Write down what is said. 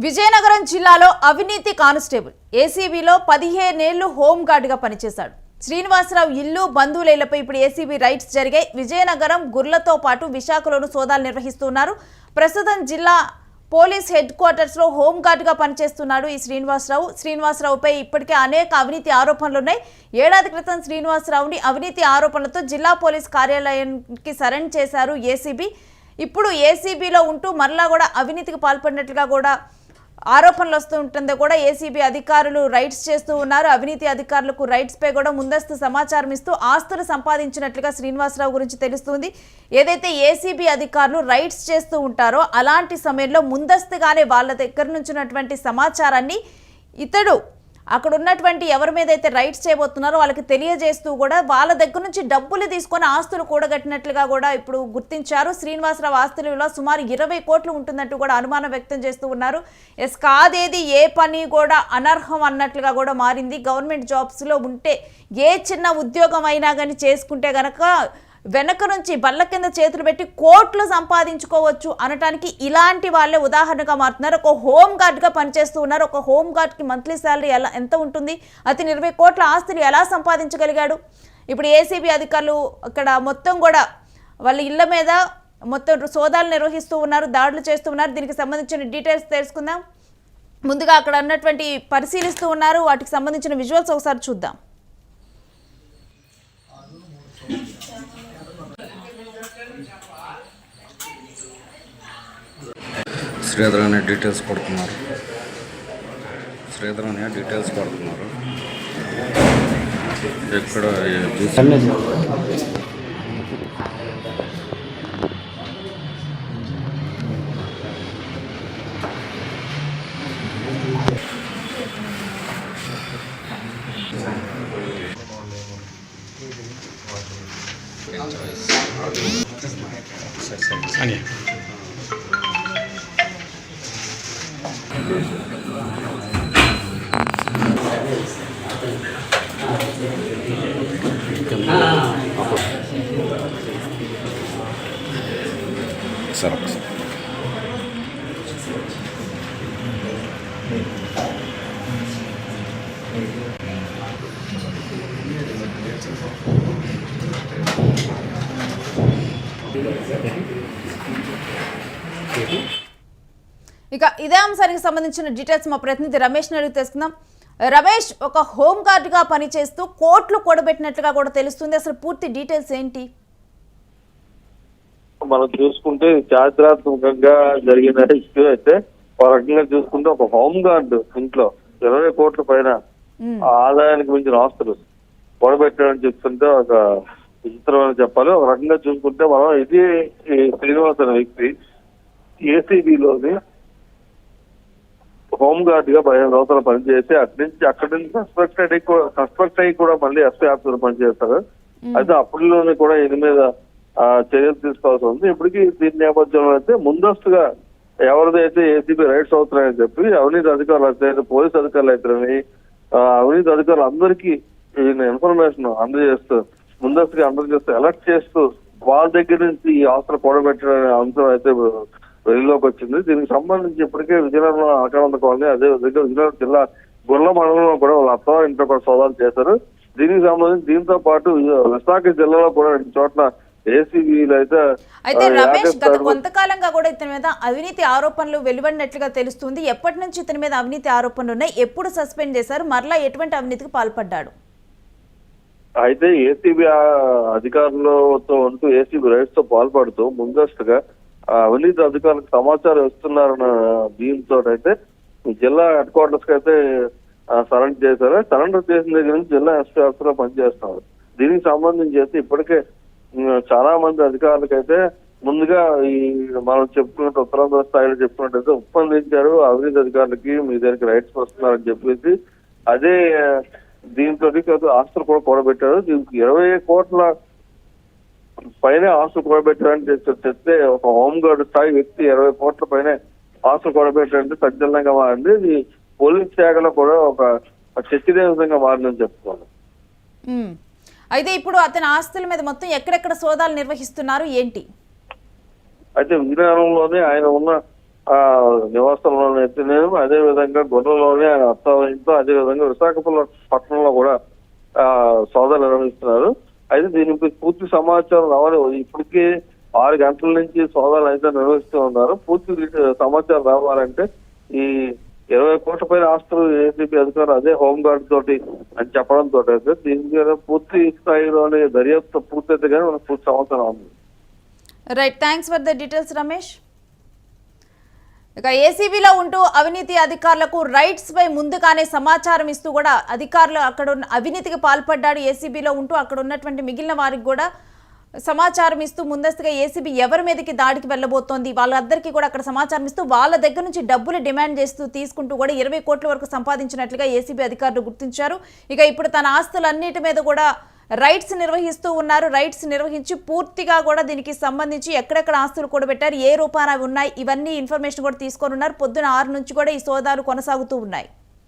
విజయనగరం జిల్లాలో అవినీతి కానిస్టేబుల్ ఏసీబీలో 15 ఏళ్లు హోంగార్డుగా పనిచేశాడు. శ్రీనివాసరావు ఇల్లు బంధువులపై ఇప్పుడు ఏసీబీ రైడ్స్ జరిగాయి. విజయనగరం గుర్లతో పాటు విశాఖలోను సోదాలు నిర్వహిస్తున్నారు. ప్రస్తుతం జిల్లా పోలీస్ హెడ్ క్వార్టర్స్ లో హోంగార్డుగా పనిచేస్తున్నాడు ఈ శ్రీనివాసరావుపై ఇప్పటికే అనేక అవినీతి ఆరోపణలున్నాయి. ఏడాది క్రితం శ్రీనివాసరావుని అవినీతి ఆరోపణలతో జిల్లా పోలీస్ కార్యాలయానికి సరెండర్ చేశారు ఏసీబీ. ఇప్పుడు ఏసీబీలో ఉంటూ మరలా కూడా అవినీతికి పాల్పడినట్లుగా కూడా ఆరోపణలు వస్తూ ఉంటుందో కూడా ఏసీబీ అధికారులు రైడ్స్ చేస్తూ ఉన్నారు. అవినీతి అధికారులకు రైడ్స్ పై కూడా ముందస్తు సమాచారం ఇస్తూ ఆస్తులు సంపాదించినట్లుగా శ్రీనివాసరావు గురించి తెలుస్తుంది. ఏదైతే ఏసీబీ అధికారులు రైడ్స్ చేస్తూ ఉంటారో అలాంటి సమయంలో ముందస్తుగానే వాళ్ళ దగ్గర నుంచి ఉన్నటువంటి సమాచారాన్ని ఇతడు అక్కడ ఉన్నటువంటి ఎవరి మీద అయితే రైడ్స్ చేయబోతున్నారో వాళ్ళకి తెలియజేస్తూ కూడా వాళ్ళ దగ్గర నుంచి డబ్బులు తీసుకొని ఆస్తులు కూడగట్టినట్లుగా కూడా ఇప్పుడు గుర్తించారు. శ్రీనివాసరావు ఆస్తుల విలువ సుమారు 20 కోట్లు ఉంటుందంటూ కూడా అనుమానం వ్యక్తం చేస్తూ ఉన్నారు. కాదేది ఏ పని కూడా అనర్హం అన్నట్లుగా కూడా మారింది. గవర్నమెంట్ జాబ్స్లో ఉంటే ఏ చిన్న ఉద్యోగం అయినా కానీ చేసుకుంటే గనక వెనక నుంచి బల్ల కింద చేతులు పెట్టి కోట్లు సంపాదించుకోవచ్చు అనటానికి ఇలాంటి వాళ్ళే ఉదాహరణగా మారుతున్నారు. ఒక హోమ్ గార్డ్గా పనిచేస్తూ ఉన్నారు. ఒక హోమ్ గార్డ్కి మంత్లీ శాలరీ ఎంత ఉంటుంది, అతను 20 కోట్ల ఆస్తులు ఎలా సంపాదించగలిగాడు? ఇప్పుడు ఏసీబీ అధికారులు అక్కడ మొత్తం కూడా వాళ్ళ ఇళ్ల మీద మొత్తం సోదాలు నిర్వహిస్తూ ఉన్నారు, దాడులు చేస్తూ ఉన్నారు. దీనికి సంబంధించిన డీటెయిల్స్ తెలుసుకుందాం. ముందుగా అక్కడ ఉన్నటువంటి పరిశీలిస్తూ ఉన్నారు. వాటికి సంబంధించిన విజువల్స్ ఒకసారి చూద్దాం. శ్రీధర్ అనే డీటెయిల్స్ కొడుతున్నారు. ఇక్కడ సరే ఇక ఇదే అంశానికి సంబంధించిన డీటెయిల్స్ మా ప్రతినిధి రమేష్ అడిగి తెలుసుకుందాం. రమేష్, ఒక హోమ్ గార్డ్గా పనిచేస్తూ కోట్లు కూడబెట్టినట్లుగా కూడా తెలుస్తుంది. అసలు పూర్తి డీటెయిల్స్ ఏంటి? మనం చూసుకుంటే చారిత్రాత్మకంగా జరిగిన ఇష్యూ అయితే ఒక రకంగా చూసుకుంటే ఒక హోమ్ గార్డ్ ఇంట్లో 20 కోట్ల పైన ఆదాయానికి మించిన ఆస్తులు కూడబెట్టాడని చెప్తుంటే ఒక విచిత్రమని చెప్పాలి. ఒక రకంగా చూసుకుంటే మనం ఇది శ్రీనివాస్ అనే వ్యక్తి ఏసీబీలోని హోమ్ గార్డ్ గా 15 సంవత్సరాలు పనిచేసి అక్కడి నుంచి సస్పెక్ట్ అయ్యి కూడా మళ్ళీ ఎస్పీ ఆఫీసర్ పనిచేస్తారు. అయితే అప్పట్లోనే కూడా ఈయన మీద చర్యలు తీసుకోవాల్సి ఉంది. ఇప్పటికీ దీని నేపథ్యంలో అయితే ముందస్తుగా ఎవరిదైతే ఏసీబీ రైట్స్ అవుతున్నాయని చెప్పి అవినీతి అధికారులు అయితే పోలీస్ అధికారులు అయితేనే అవినీతి అధికారులు అందరికీ ఈయన ఇన్ఫర్మేషన్ అందజేస్తూ ముందస్తుగా అలర్ట్ చేస్తూ వాళ్ళ దగ్గర నుంచి ఈ ఆస్తులు కూడబెట్టడం అంశం అయితే వెలుగులోకి వచ్చింది. దీనికి సంబంధించి ఇప్పటికే విజయనగరంలో ఆకారంత కాలనీ, అదే విధంగా విజయనగరం జిల్లా గుర్ల మండలంలో కూడా వాళ్ళ అత్త ఇంట్లో కూడా సోదాలు చేశారు. దీనికి సంబంధించి దీంతో పాటు విశాఖ జిల్లాలో కూడా 2 చోట్ల ఏసీబీలు అయితే రమేష్, గత కొంతకాలంగా కూడా ఇతని మీద అవినీతి ఆరోపణలు వెలువడినట్లుగా తెలుస్తుంది. ఎప్పటి నుంచి ఇతని మీద అవినీతి ఆరోపణలు ఉన్నాయి? ఎప్పుడు సస్పెండ్ చేశారు? మరలా ఎటువంటి అవినీతికి పాల్పడ్డాడు? అయితే ఏసీబీ అధికారులతో ఉంటూ ఏసీబీ రైట్స్ తో పాల్పడుతూ ముందస్తుగా అవినీతి అధికారులకు సమాచారం ఇస్తున్నారన్న దీంతో అయితే జిల్లా హెడ్ క్వార్టర్స్ కి అయితే సరెండర్ చేశారు. సరెండర్ చేసిన దగ్గర నుంచి జిల్లా ఎస్పీ ఆఫీసర్ లో పనిచేస్తున్నారు. దీనికి సంబంధించి అయితే ఇప్పటికే చాలా మంది అధికారులకైతే ముందుగా ఈ మనం చెప్పుకున్నట్టు ఉత్తరాంధ్ర స్థాయిలో చెప్పుకున్నట్టయితే ఒప్పందించారు అవినీతి అధికారులకి మీ దగ్గరికి రైట్స్ వస్తున్నారని చెప్పేసి. అదే దీంతో ఆస్తులు కూడా కూడబెట్టారు. దీనికి 20 కోట్ల పైన ఆస్తులు కూడబెట్టారని చెప్తే ఒక హోమ్ గార్డ్ స్థాయి వ్యక్తి 20 కోట్ల పైన ఆస్తులు కూడబెట్టారంటే సంచలనంగా మారింది. ఇది పోలీస్ శాఖలో కూడా ఒక చర్చనీయాంశంగా మారిందని చెప్పుకోవాలి. అయితే ఇప్పుడు అతని ఆస్తుల మీద మొత్తం ఎక్కడెక్కడ సోదాలు నిర్వహిస్తున్నారు ఏంటి? అయితే విజయనగరంలోనే ఆయన ఉన్న నివాసంలోనే అయితేనేమో, అదే విధంగా గొర్రెలోనే ఆయన అత్తాయింతో, అదే విధంగా విశాఖపట్నంలో కూడా సోదాలు నిర్వహిస్తున్నారు. అయితే దీనిపై పూర్తి సమాచారం రావాలి. ఇప్పటికీ 6 గంటల నుంచి సోదాలు అయితే నిర్వహిస్తూ ఉన్నారు. పూర్తి సమాచారం రావాలంటే ఈ 20 కోట్ల పైన ఆస్తులు ఏసీబీ అధికారులు అదే హోంగార్డ్ తోటి అని చెప్పడంతో అయితే దీని మీద పూర్తి స్థాయిలోనే దర్యాప్తు పూర్తయితే కానీ మనకు పూర్తి సమాచారం ఉంది. Right, thanks for the details Ramesh. ఇక ఏసీబీలో ఉంటూ అవినీతి అధికారులకు రైట్స్ పై ముందుగానే సమాచారం ఇస్తూ కూడా అధికారులు అక్కడ ఉన్న అవినీతికి పాల్పడ్డాడు ఏసీబీలో ఉంటూ అక్కడ ఉన్నటువంటి మిగిలిన వారికి కూడా సమాచారం ఇస్తూ ముందస్తుగా ఏసీబీ ఎవరి మీదకి దాడికి వెళ్ళబోతోంది వాళ్ళందరికీ కూడా అక్కడ సమాచారం ఇస్తూ వాళ్ళ దగ్గర నుంచి డబ్బులు డిమాండ్ చేస్తూ తీసుకుంటూ కూడా 20 కోట్ల వరకు సంపాదించినట్లుగా ఏసీబీ అధికారులు గుర్తించారు. ఇక ఇప్పుడు తన ఆస్తులన్నిటి మీద కూడా రైట్స్ నిర్వహిస్తూ ఉన్నారు. రైట్స్ నిర్వహించి పూర్తిగా కూడా దీనికి సంబంధించి ఎక్కడెక్కడ ఆస్తులు కూడబెట్టారు, ఏ రూపాన ఉన్నాయి, ఇవన్నీ ఇన్ఫర్మేషన్ కూడా తీసుకొని ఉన్నారు. పొద్దున 6 నుంచి కూడా ఈ సోదాలు కొనసాగుతూ ఉన్నాయి.